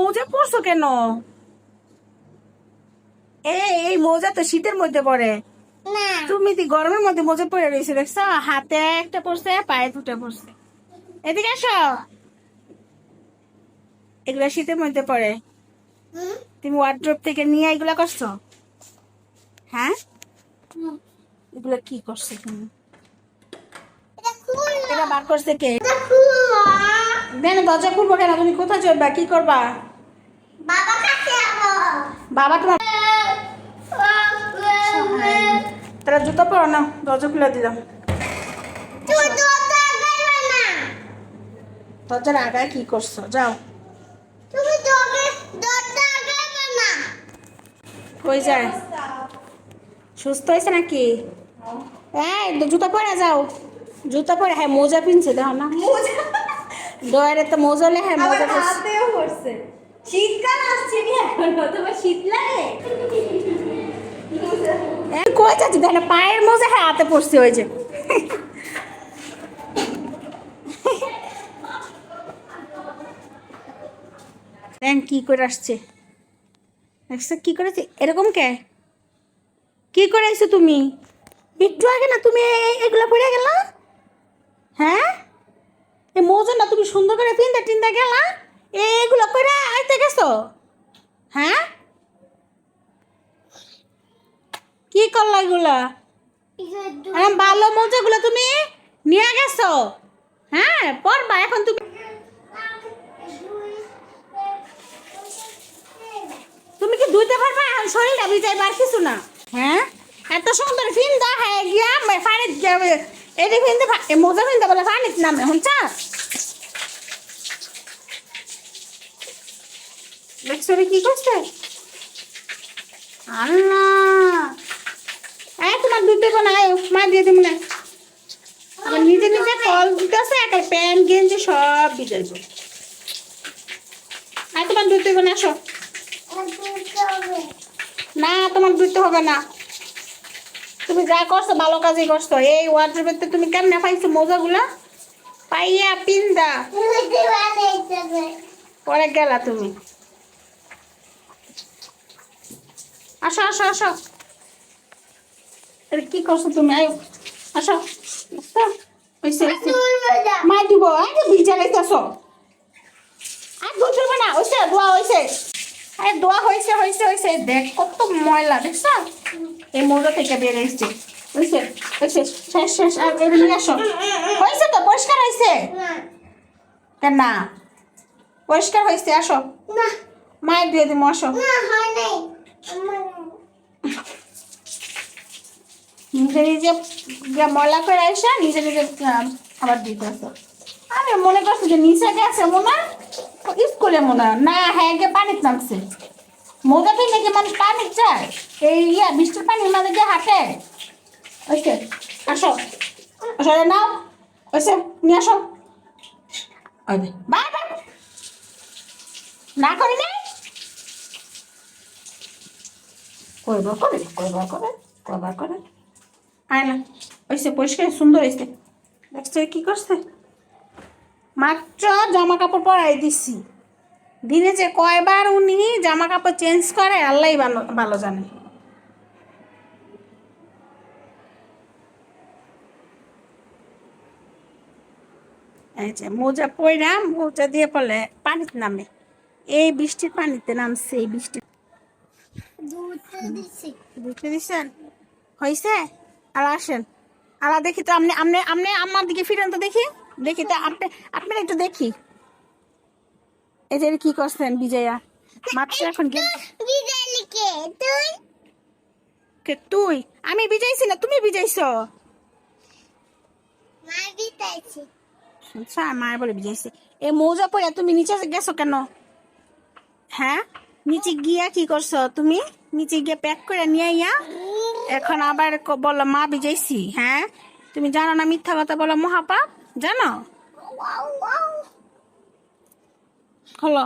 মোজা পরছো কেন? এই মোজা তো শীতের মধ্যে পরে। তুমি তো গরমের মধ্যে মোজা পরে রয়েছে, দেখছো? হাতে একটা পড়ছে, পায়ে দুটো পড়ছে। এদিকে আসো। এগুলা শীতের মধ্যে পরে। তুমি ওয়ার্ড্রোব থেকে নিয়ে এগুলা করছো? হ্যাঁ, এগুলা কি করছো তুমি? এটা বার করছে কে? দেন, দরজা খুলবো কেন? তুমি কোথায় চলবা, কি করবা? বাবা তোমার তারা জুতো পরো না, দরজা খুলে দিলাম। দরজার আগায় কি করছো? যাও। কই যায়? সুস্থ হয়েছে নাকি? এই জুতো পরে যাও। জুতো পরে, হ্যাঁ মোজা পিনছে, দেখো না ডয়ারে তো মোজা লে, হ্যাঁ মোজা পড়ছে। শীতকাল আসছে নি এখন, অথবা শীত লাগে। কই যাচ্ছি, দেখো না পায়ের মোজা, হ্যাঁ হাতে পড়ছে ওই যে। দেখ কি করে আসছে, দেখছো কি করেছে? এরকম কে? কি করে আইছো তুমি? একটু আগে না তুমি এগুলা পরে গেলা? হ্যাঁ, এই মোজা না তুমি সুন্দর করে পিনতে টিনতে গেলা, এগুলো করে আইতে গেছো? হ্যাঁ, কি করলা এগুলা? ভালো মোজাগুলো তুমি নিয়ে গেছো? হ্যাঁ, পরবা এখন তুমি। তুমি কি ধুইতে পারবা? এখন শরীরটা ভিজাইবার কিছু না। হ্যাঁ, এত সুন্দর ফিন্দা, হ্যাঁ গিয়া ফাড়ি যাবে। এটি ফিনতে মোজা ফিনতে বলে ফাড়ি নামে শুনছা? দেখছো কি করছে? আল্লাহ, তোমার দুধ দেবো না, মা দিয়ে দিব না। আবার নিজে নিজে কল দিতেছে, একটা প্যান্ট গেঞ্জি সব ভিজাইব। তোমার দুধ দেবো না, আসো। না, তোমার দুধ হবে না। তুমি যা করছো ভালো কাজই করছো। এই ওয়ার্ড্রোবের তো তুমি কেমনে পাইছো মোজাগুলা? পাইয়া পিন্দা পরে গেলা তুমি। আসো আসো আসো, কি করছো তুমি? আয়ো আসো। মা দিব, ভিজা লাইতেছ। আর দুধ দেবে না, হয়েছে দোয়া হয়েছে। আরে দোয়া হয়েছে হয়েছে হয়েছে, দেখ কত ময়লা, দেখছ? এই মোজা থেকে বের হয়েছে। হয়েছে হয়েছে, শেষ শেষ। আর এটা নিয়ে আসো। হয়েছে তো, পরিষ্কার হয়েছে। কেন না? পরিষ্কার হয়েছে, আসো। মায়ের দিয়ে দিব, আসো। নিজে নিজে ময়লা করে আসা, নিজে নিজে খাবার দিতে আসো। আমি মনে করছি যে নিচে গেছে মনে, স্কুলে মনে না, হ্যাঁ গে পানিতে নামছে। মোজা পিনে কি মানুষ পানি চায়? এই বৃষ্টির পানির মাঝে গিয়ে হাঁটে। ওইসে আসো, আসো নাও। ওইসে নিয়ে আসো। বাই বাই না করি নাই। কয়বার করে, কয়বার করে, কয়বার করে। আয় না, ওইসে পরিষ্কার সুন্দর হয়েছে। দেখছো কি করছে? মাত্র জামা কাপড় পরাই দিছি। দিনে যে কয়বার উনি জামা কাপড় চেঞ্জ করে আল্লাহ ভালো ভালো জানে। এই যে মোজা পইরাম, মোজা দিয়ে পড়লে পানিতে নামে। এই বৃষ্টির পানিতে নামছে, এই বৃষ্টি বুঝতে দিচ্ছেন? হয়েছে? আর আসেন, আলা দেখি তো। আপনি আপনি আপনি আমার দিকে ফিরেন তো দেখি। দেখি তো আপনি, আপনারা একটু দেখি। এই যে কি করছেন বিজয়া? মাত্র এখন তুই, আমি বিজাইছি না, তুমি বিজাইছো। আচ্ছা, মায়ের বলে বিজাইছে। এই মৌজা পরে তুমি নিচে গেছো কেন? হ্যাঁ, নিচে গিয়া কি করছো তুমি? নিচে গিয়ে প্যাক করে নিয়ে ইয়া এখন আবার বলো মা বিজাইছি। হ্যাঁ, তুমি জানো না মিথ্যা কথা বলো মহাপাপ, জানো? হলো